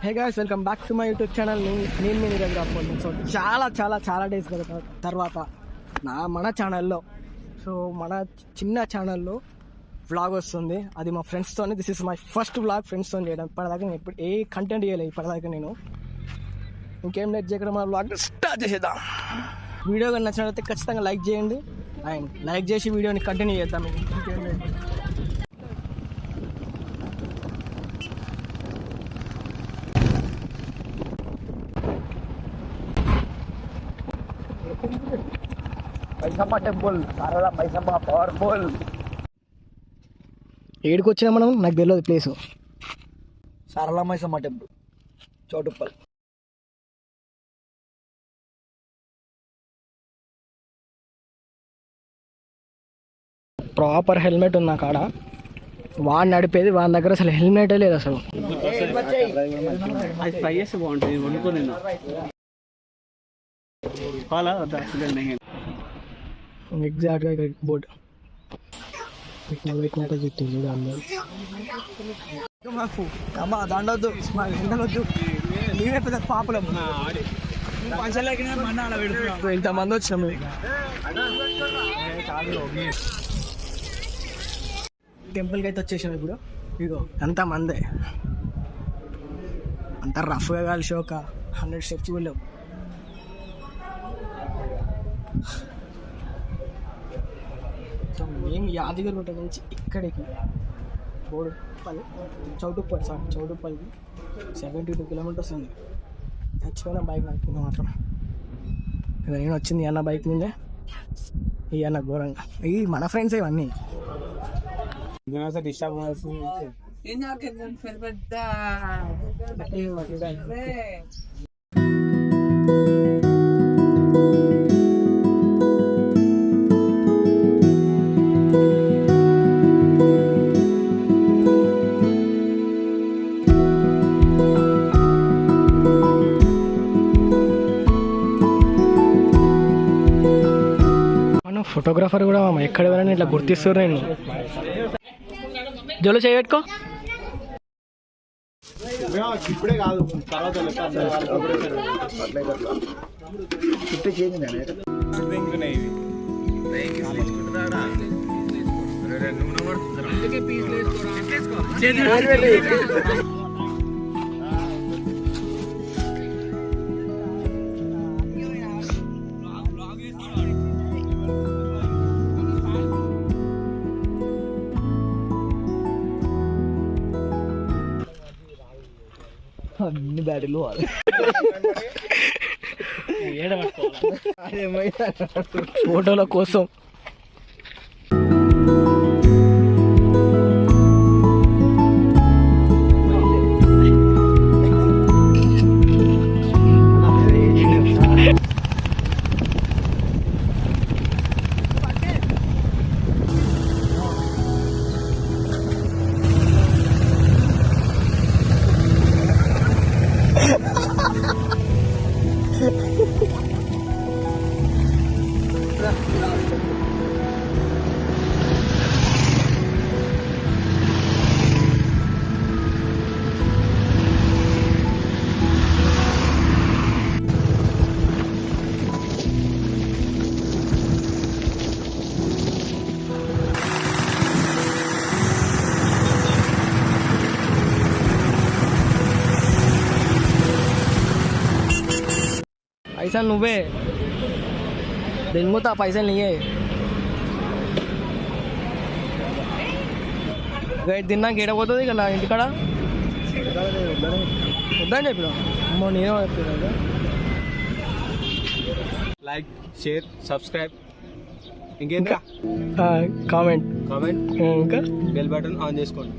Hey guys, welcome back to my YouTube channel. నేను మీ Neeraj Rapol. So చాలా days తర్వాత మన ఛానల్లో మన చిన్న ఛానల్లో వ్లాగ్ వస్తుంది. అది మా ఫ్రెండ్స్తో. This is my first vlog ఫ్రెండ్స్తో చేయడం. ఇప్పటిదాకా నేను ఎప్పుడు ఏ కంటెంట్ చేయలేదు. ఇప్పటిదాకా నేను ఇంకేం లేట్ చేయకుండా మన వ్లాగ్ స్టార్ట్ చేసేద్దాం. వీడియో కానీ నచ్చినట్లయితే ఖచ్చితంగా లైక్ చేయండి. అండ్ లైక్ చేసి వీడియోని కంటిన్యూ చేద్దాం. ఇంకేం లేదు. Maisamma temple, Sarala Maisamma powerful. ఏడికి వచ్చినా మనం, నాకు తెలియదు place. Sarala Maisamma temple, Choutuppal. Proper helmet ఉంది కాడ. వాడిని నడిపేది వాని దగ్గర అసలు హెల్మెటే లేదు అసలు. అది ఫ్రై చేస్తే బాగుంటుంది, వండుకొని ఎగ్జాక్ట్గా ఇక్కడ బోర్డు పెట్టినట్టు చుట్టింది. అమ్మా దండొద్దు, ఎండలొద్దు, నేనే పెద్ద పాపలం. ఇంతమంది వచ్చినాము. టెంపుల్కి అయితే వచ్చేసాం ఇప్పుడు. ఇగో ఎంతమందే, అంత రఫ్గా కలిసి ఒక 100 స్టెప్స్ వెళ్ళాం. సో మేము యాదగిరిగుట్ట నుంచి ఇక్కడికి చౌటుప్పల్కి 72 కిలోమీటర్స్ ఉంది. ఖచ్చితంగా బైక్ నడుపుకుందాం మాత్రం. నేను వచ్చింది అన్న బైక్ మీదే. ఈ అన్న ఘోరంగా, ఈ మన ఫ్రెండ్స్ ఇవన్నీ. ఫోటోగ్రాఫర్ కూడా ఎక్కడ వెళ్ళని ఇట్లా గుర్తిస్తారు. నేను జోలో చేయబెట్టుకో. ఇప్పుడే కాదు, తర్వాత అన్ని బ్యాటరీలు ఫోటోల కోసం. పైసలు నువ్వే దింగుతా, పైసలు నీయే. తిన్నాక ఏడపోతుంది ఇక నా ఇంటికాడ. వద్దని చెప్పిన అమ్మో, నేనే చెప్పిన. లైక్, షేర్, సబ్స్క్రైబ్, ఇంకేంకా కామెంట్ కామెంట్, ఇంకా బెల్ బటన్ ఆన్ చేసుకోండి.